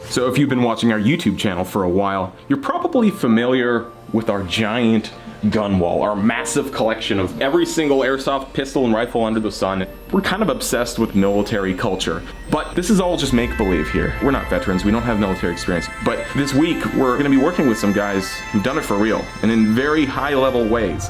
So if you've been watching our YouTube channel for a while, you're probably familiar with our giant gun wall, our massive collection of every single airsoft pistol and rifle under the sun. We're kind of obsessed with military culture, but this is all just make-believe here. We're not veterans, we don't have military experience, but this week we're gonna be working with some guys who've done it for real and in very high-level ways.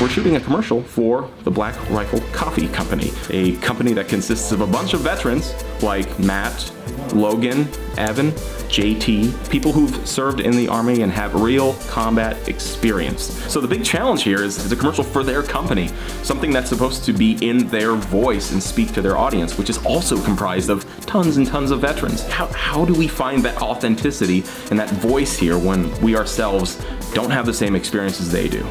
We're shooting a commercial for the Black Rifle Coffee Company, a company that consists of a bunch of veterans like Matt, Logan, Evan, JT, people who've served in the Army and have real combat experience. So the big challenge here is a commercial for their company, something that's supposed to be in their voice and speak to their audience, which is also comprised of tons and tons of veterans. How do we find that authenticity and that voice here when we ourselves don't have the same experience as they do?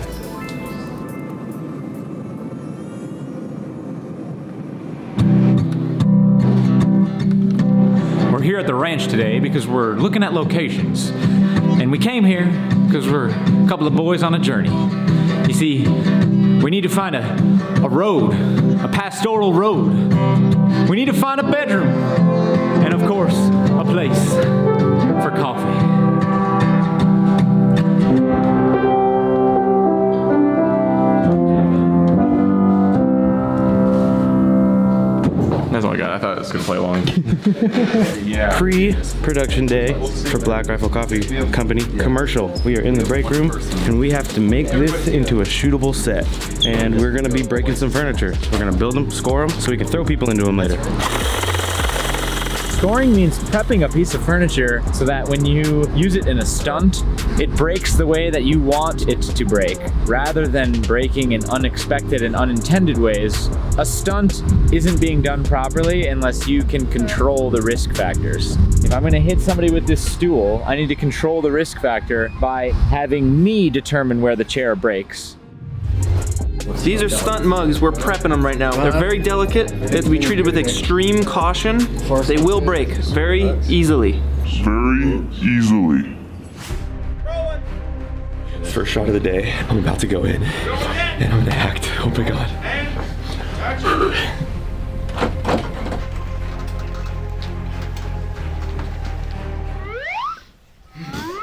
Here at the ranch today because we're looking at locations, and we came here because we're a couple of boys on a journey. You see, we need to find a road, a pastoral road. We need to find a bedroom, and of course, a place for coffee. That's all I got. I thought it was gonna play along. Yeah. Pre-production day for Black Rifle Coffee Company commercial. We are in the break room and we have to make this into a shootable set. And we're gonna be breaking some furniture. We're gonna build them, score them, so we can throw people into them later. Scoring means prepping a piece of furniture so that when you use it in a stunt, it breaks the way that you want it to break, rather than breaking in unexpected and unintended ways. A stunt isn't being done properly unless you can control the risk factors. If I'm gonna hit somebody with this stool, I need to control the risk factor by having me determine where the chair breaks. These are stunt mugs. We're prepping them right now. They're very delicate. They have to be treated with extreme caution. They will break very easily. Very easily. First shot of the day. I'm about to go in and I'm gonna act. Oh my God.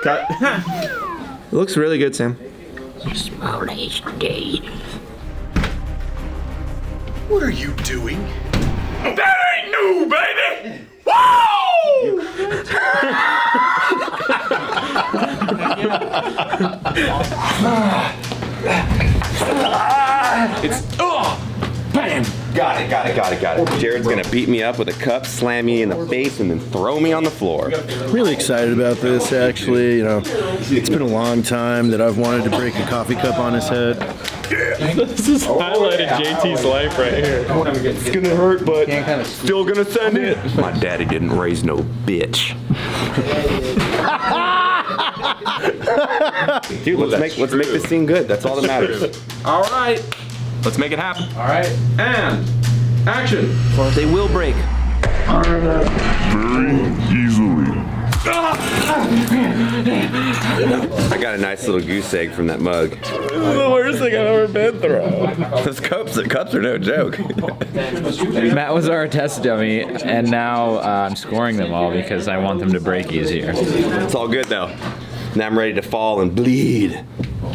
Cut. It looks really good, Sam. Small day. What are you doing? That ain't new, baby! Whoa! It's, bam! Got it. Jared's gonna beat me up with a cup, slam me in the face, and then throw me on the floor. Really excited about this, actually. You know, it's been a long time that I've wanted to break a coffee cup on his head. This is highlighted JT's life right here. It's gonna hurt, but still gonna send it. My daddy didn't raise no bitch. Dude, let's make this scene good. That's all that matters. All right, let's make it happen. All right, and action. They will break. Very easily. I got a nice little goose egg from that mug. This is the worst thing I've ever been through. Those cups are no joke. Matt was our test dummy, and now I'm scoring them all because I want them to break easier. It's all good though. Now I'm ready to fall and bleed.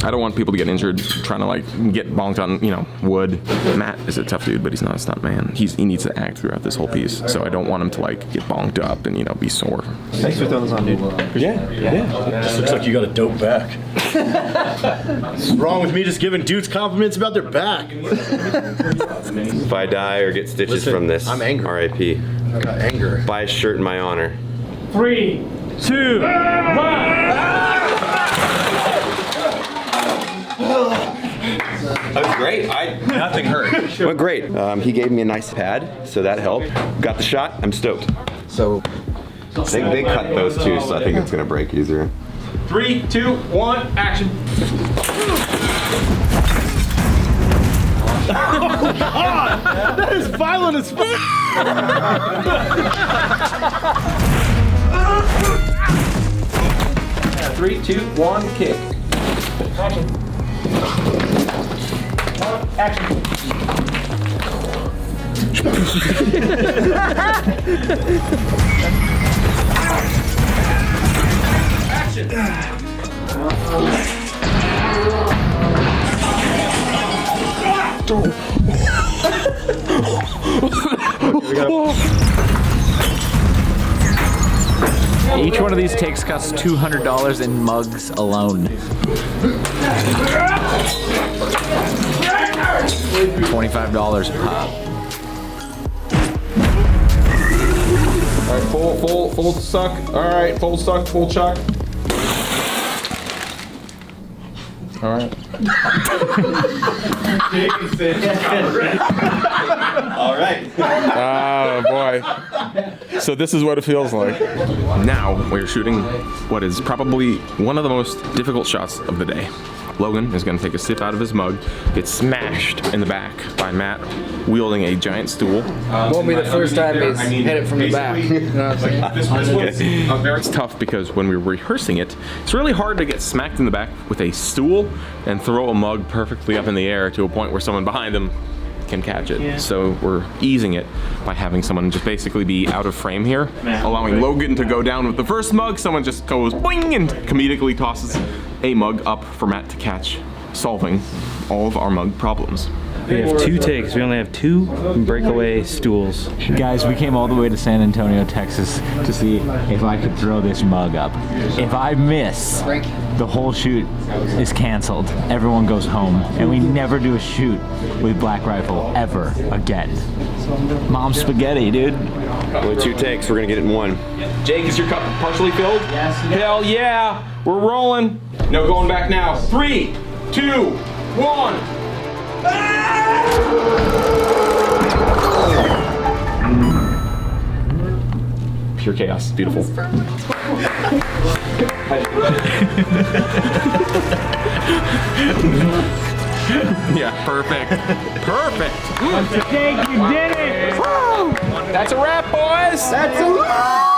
I don't want people to get injured trying to like get bonked on, you know, wood. Matt is a tough dude, but he's not a stunt man. He needs to act throughout this whole piece, so I don't want him to like get bonked up and, you know, be sore. Thanks for throwing this on, dude. Yeah. This looks like you got a dope back. What's wrong with me just giving dudes compliments about their back? If I die or get stitches from this, I'm angry. R.I.P. I got anger. Buy a shirt in my honor. 3, 2, 1. That was great. Nothing hurt. Went great. He gave me a nice pad, so that helped. Got the shot. I'm stoked. So They cut those too, so I think it's gonna break easier. 3, 2, 1, action. Oh God! That is violent as fuck! 3, 2, 1, kick. Action. Action. Each one of these takes costs $200 in mugs alone. $25 a pop. All right, full suck. All right, full suck, full chuck. All right. All right. Oh boy. So this is what it feels like. Now we're shooting what is probably one of the most difficult shots of the day. Logan is going to take a sip out of his mug, get smashed in the back by Matt wielding a giant stool. Won't be the first time he's hit it from the back. It's tough because when we're rehearsing it, it's really hard to get smacked in the back with a stool and throw a mug perfectly up in the air to a point where someone behind them can catch it. Yeah. So we're easing it by having someone just basically be out of frame here, allowing Logan to go down with the first mug. Someone just goes boing and comedically tosses a mug up for Matt to catch, solving all of our mug problems. We have 2 takes. We only have 2 breakaway stools. Guys, we came all the way to San Antonio, Texas to see if I could throw this mug up. If I miss, the whole shoot is canceled. Everyone goes home, and we never do a shoot with Black Rifle ever again. Mom spaghetti, dude. Only 2 takes. We're gonna get it in 1. Jake, is your cup partially filled? Yes. Hell yeah, we're rolling. No going back now. 3, 2, 1. Pure chaos, beautiful. Yeah, perfect. Perfect. Jake, you did it! Woo! That's a wrap, boys. That's a wrap.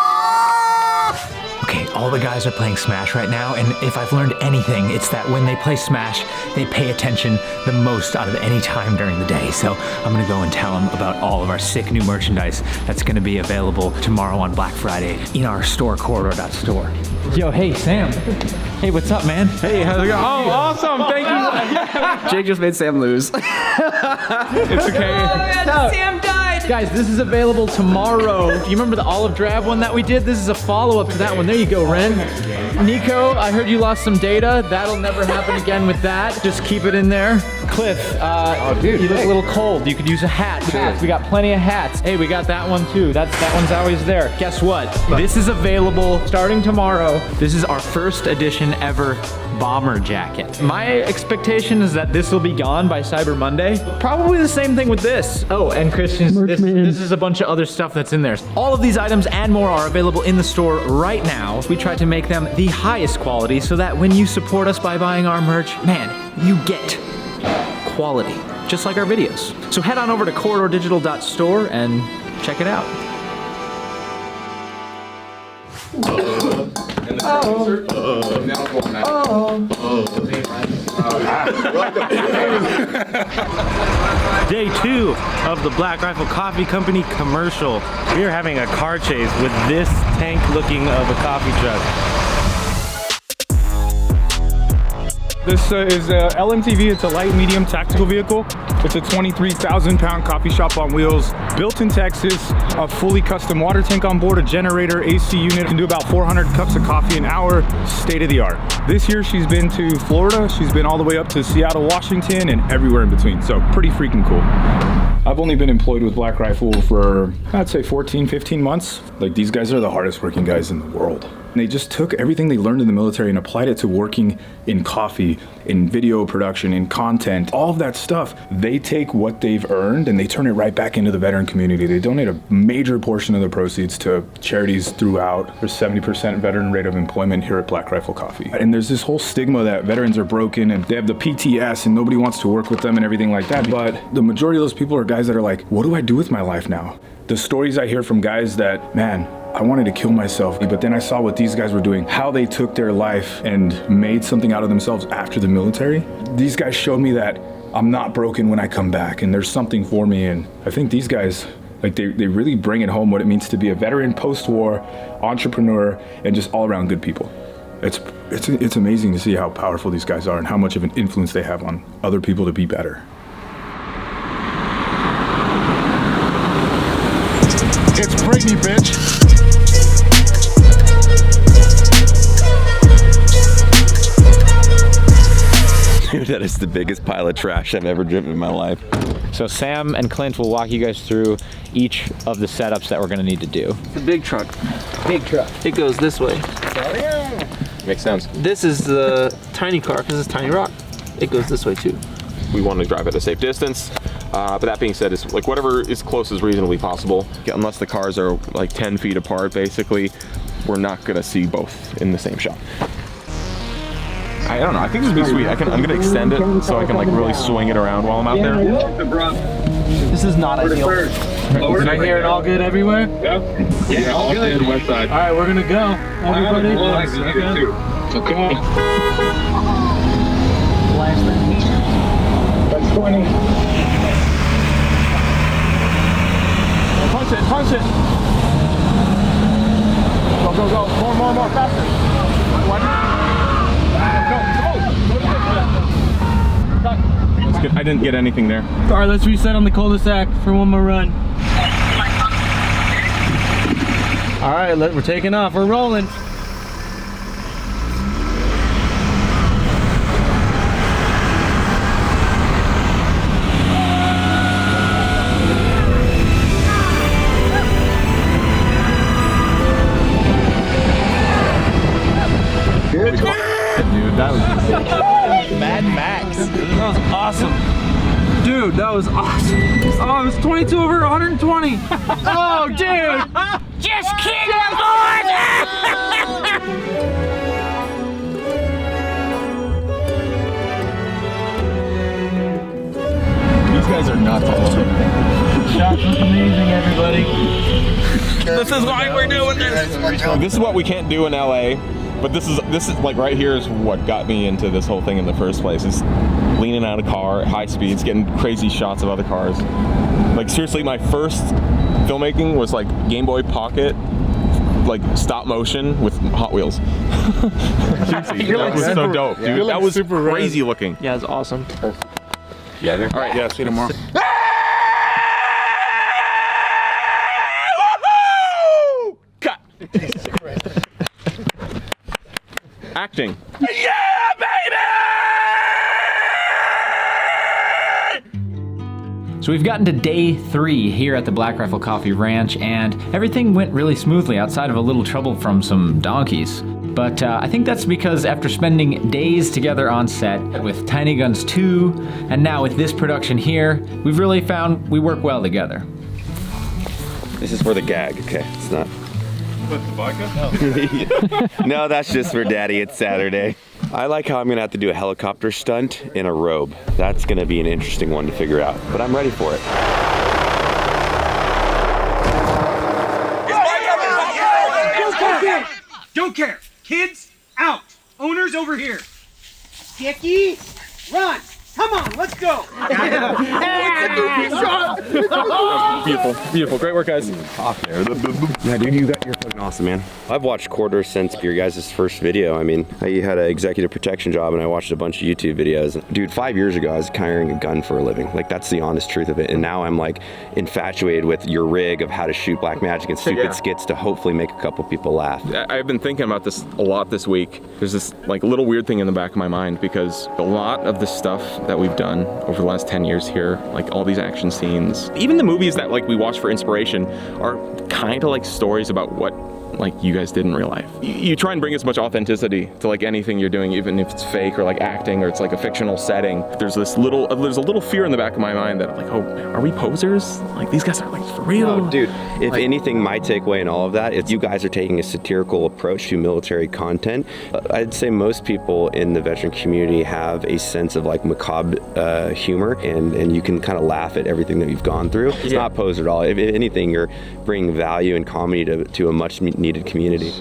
Okay, all the guys are playing Smash right now, and if I've learned anything, it's that when they play Smash, they pay attention the most out of any time during the day. So I'm gonna go and tell them about all of our sick new merchandise that's gonna be available tomorrow on Black Friday in our store, corridor.store. Yo, hey, Sam. Hey, what's up, man? Hey, how's it going? Oh, awesome, thank you. Jake just made Sam lose. It's okay. Sam died! Guys, this is available tomorrow. Do you remember the olive drab one that we did? This is a follow-up to that one. There you go, Ren. Nico, I heard you lost some data. That'll never happen again with that. Just keep it in there. Cliff, you look a little cold. You could use a hat. Hats. We got plenty of hats. Hey, we got that one too. That one's always there. Guess what? This is available starting tomorrow. This is our first edition ever bomber jacket. My expectation is that this will be gone by Cyber Monday. Probably the same thing with this. Oh, and Christian's, this is a bunch of other stuff that's in there. All of these items and more are available in the store right now. We try to make them the highest quality so that when you support us by buying our merch, man, you get quality, just like our videos. So head on over to corridordigital.store and check it out. Day 2 of the Black Rifle Coffee Company commercial. We are having a car chase with this tank looking of a coffee truck. This is a LMTV. It's a light medium tactical vehicle. It's a 23,000-pound coffee shop on wheels, built in Texas, a fully custom water tank on board, a generator, AC unit, can do about 400 cups of coffee an hour, state of the art. This year she's been to Florida, she's been all the way up to Seattle, Washington, and everywhere in between, so pretty freaking cool. I've only been employed with Black Rifle for, I'd say 14, 15 months. Like, these guys are the hardest working guys in the world. And they just took everything they learned in the military and applied it to working in coffee, in video production, in content, all of that stuff. They take what they've earned and they turn it right back into the veteran community. They donate a major portion of the proceeds to charities throughout. There's 70% veteran rate of employment here at Black Rifle Coffee. And there's this whole stigma that veterans are broken and they have the PTS and nobody wants to work with them and everything like that. But the majority of those people are guys that are like, what do I do with my life now? The stories I hear from guys that, man, I wanted to kill myself, but then I saw what these guys were doing, how they took their life and made something out of themselves after the military. These guys showed me that I'm not broken when I come back, and there's something for me. And I think these guys, like they really bring it home what it means to be a veteran post-war entrepreneur and just all-around good people. It's amazing to see how powerful these guys are and how much of an influence they have on other people to be better. It's Brady, bitch. Dude, that is the biggest pile of trash I've ever driven in my life. So Sam and Clint will walk you guys through each of the setups that we're gonna need to do. The big truck. Big truck. It goes this way. Makes sense. This is the tiny car because it's tiny rock. It goes this way too. We want to drive at a safe distance. But that being said, it's like whatever is close as reasonably possible. Unless the cars are like 10 feet apart, basically, we're not gonna see both in the same shot. I don't know, I think this would be sweet. I'm gonna extend it so I can like really swing it around while I'm out there. This is not ideal. Did I hear it all good everywhere? Yeah, all good. West side. All right, we're gonna go. Everybody. Okay. That's 20. Punch it, punch it. Go, go, go. More, faster. I didn't get anything there. All right, let's reset on the cul-de-sac for one more run. All right, we're taking off. We're rolling. Dude, that was Mad Max. That was awesome. Dude, that was awesome. Oh, it was 22 over 120. Oh, dude. Just kidding, boys! These guys are nuts. Shots look amazing, everybody. This is why we're doing this. This is what we can't do in LA. But this is like right here is what got me into this whole thing in the first place. Is leaning out a car at high speeds, getting crazy shots of other cars. Like seriously, my first filmmaking was like Game Boy Pocket, like stop motion with Hot Wheels. Seriously, that was so dope, dude. That was super crazy looking. Yeah, it's awesome. Yeah, all right. Yeah, see you tomorrow. Cut. Acting. Yeah, baby! So we've gotten to day 3 here at the Black Rifle Coffee Ranch, and everything went really smoothly outside of a little trouble from some donkeys. But I think that's because after spending days together on set with Tiny Guns 2, and now with this production here, we've really found we work well together. This is for the gag, okay? It's not. With the vodka? No, that's just for Daddy. It's Saturday. I like how I'm gonna have to do a helicopter stunt in a robe. That's gonna be an interesting one to figure out, but I'm ready for it. Don't care. Kids, out. Owners over here. Dickie, run. Come on, let's go. Beautiful, beautiful. Great work, guys. Yeah, dude, you're fucking awesome, man. I've watched Quarter since your guys' first video. I mean, you had an executive protection job, and I watched a bunch of YouTube videos. Dude, 5 years ago, I was carrying a gun for a living. Like, that's the honest truth of it. And now I'm like infatuated with your rig of how to shoot black magic and stupid skits to hopefully make a couple people laugh. I've been thinking about this a lot this week. There's this like little weird thing in the back of my mind because a lot of the stuff that we've done over the last 10 years here, like all these action scenes, even the movies that like we watch for inspiration are kind of like stories about what like you guys did in real life. You try and bring as much authenticity to like anything you're doing, even if it's fake or like acting or it's like a fictional setting. There's a little fear in the back of my mind that like, oh, are we posers? Like these guys are like for real. Oh, dude, if anything, my takeaway in all of that is you guys are taking a satirical approach to military content. I'd say most people in the veteran community have a sense of like macabre humor, and you can kind of laugh at everything that you've gone through. It's not posed at all. If anything, you're bringing value and comedy to a much needed community.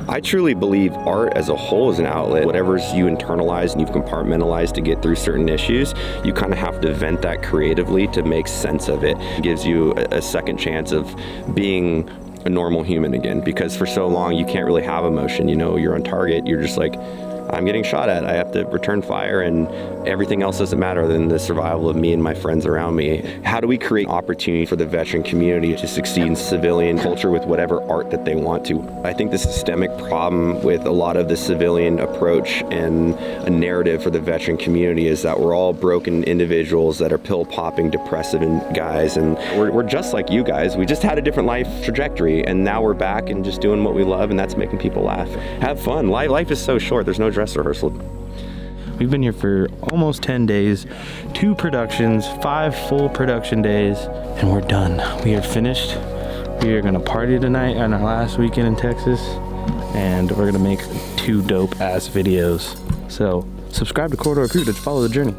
I truly believe art as a whole is an outlet. Whatever's you internalize and you've compartmentalized to get through certain issues, you kind of have to vent that creatively to make sense of it. It gives you a second chance of being a normal human again, because for so long you can't really have emotion. You know, you're on target, you're just like, I'm getting shot at, I have to return fire, and everything else doesn't matter other than the survival of me and my friends around me. How do we create opportunity for the veteran community to succeed in civilian culture with whatever art that they want to? I think the systemic problem with a lot of the civilian approach and a narrative for the veteran community is that we're all broken individuals that are pill-popping, depressive guys, and we're just like you guys. We just had a different life trajectory, and now we're back and just doing what we love, and that's making people laugh. Have fun. Life is so short. There's no dress rehearsal. We've been here for almost 10 days, 2 productions, 5 full production days, and we're done. We are finished. We are gonna party tonight on our last weekend in Texas, and we're gonna make 2 dope ass videos. So subscribe to Corridor Crew to follow the journey.